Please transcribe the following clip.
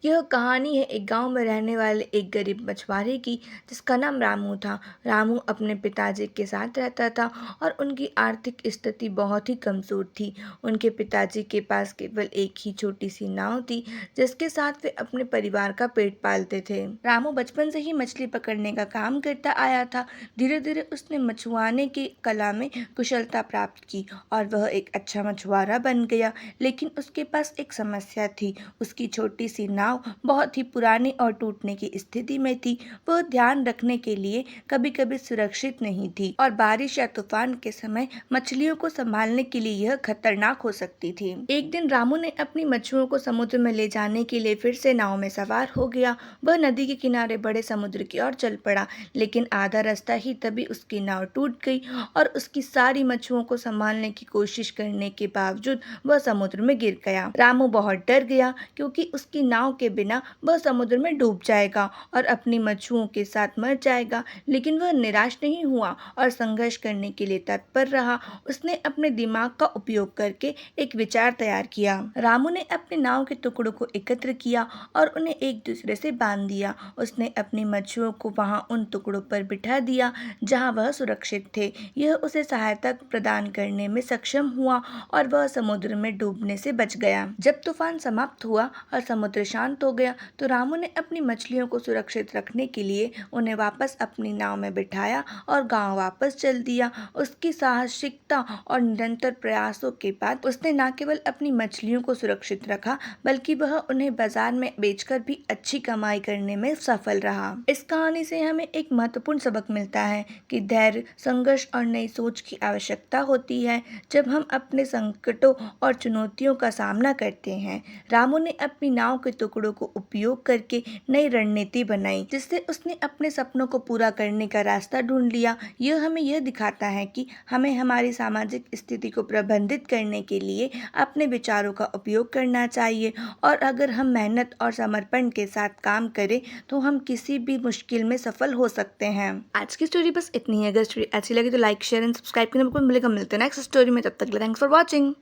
यह कहानी है एक गांव में रहने वाले एक गरीब मछुआरे की, जिसका नाम रामू था। रामू अपने पिताजी के साथ रहता था और उनकी आर्थिक स्थिति बहुत ही कमज़ोर थी। उनके पिताजी के पास केवल एक ही छोटी सी नाव थी, जिसके साथ वे अपने परिवार का पेट पालते थे। रामू बचपन से ही मछली पकड़ने का काम करता आया था। धीरे धीरे उसने मछुआने की कला में कुशलता प्राप्त की और वह एक अच्छा मछुआरा बन गया। लेकिन उसके पास एक समस्या थी। उसकी छोटी सी नाव बहुत ही पुरानी और टूटने की स्थिति में थी। वह ध्यान रखने के लिए कभी कभी सुरक्षित नहीं थी और बारिश या तूफान के समय मछलियों को संभालने के लिए यह खतरनाक हो सकती थी। एक दिन रामू ने अपनी मछलियों को समुद्र में ले जाने के लिए फिर से नाव में सवार हो गया। वह नदी के किनारे बड़े समुद्र की ओर चल पड़ा, लेकिन आधा रास्ता ही तभी उसकी नाव टूट गई और उसकी सारी मछुओं को संभालने की कोशिश करने के बावजूद वह समुद्र में गिर गया। रामू बहुत डर गया, क्योंकि उसकी नाव के बिना वह समुद्र में डूब जाएगा और अपनी मछुओं के साथ मर जाएगा। लेकिन वह निराश नहीं हुआ और संघर्ष करने के लिए तत्पर रहा। उसने अपने दिमाग का उपयोग करके एक विचार तैयार किया। रामू ने अपने नाव के टुकड़ों को एकत्र किया और उन्हें एक दूसरे से बांध दिया। उसने अपनी मछुओं को वहां उन टुकड़ों पर बिठा दिया जहां वह सुरक्षित थे। यह उसे सहायता प्रदान करने में सक्षम हुआ और वह समुद्र में डूबने से बच गया। जब तूफान समाप्त हुआ और समुद्र शांत हो गया, तो रामू ने अपनी मछलियों को सुरक्षित रखने के लिए उन्हें वापस अपनी नाव में बिठाया और गांव वापस चल दिया। उसकी साहसिकता और निरंतर प्रयासों के बाद उसने न केवल अपनी मछलियों को सुरक्षित रखा, बल्कि वह उन्हें बाजार में बेचकर भी अच्छी कमाई करने में सफल रहा। इस कहानी से हमें एक महत्वपूर्ण सबक मिलता है कि धैर्य, संघर्ष और नई सोच की आवश्यकता होती है जब हम अपने संकटों और चुनौतियों का सामना करते हैं। रामू ने अपनी नाव के टुकड़ों को उपयोग करके नई रणनीति बनाई, जिससे उसने अपने सपनों को पूरा करने का रास्ता ढूंढ लिया। यह हमें यह दिखाता है कि हमें हमारी सामाजिक स्थिति को प्रबंधित करने के लिए अपने विचारों का उपयोग करना चाहिए और अगर हम मेहनत और समर्पण के साथ काम करें तो हम किसी भी मुश्किल में सफल हो सकते हैं। आज की स्टोरी बस इतनी है। अगर स्टोरी अच्छी लगी तो लाइक, शेयर एंड सब्सक्राइब करना बिल्कुल मिलेगा। मिलते हैं नेक्स्ट स्टोरी में, तब तक थैंक्स फॉर वॉचिंग।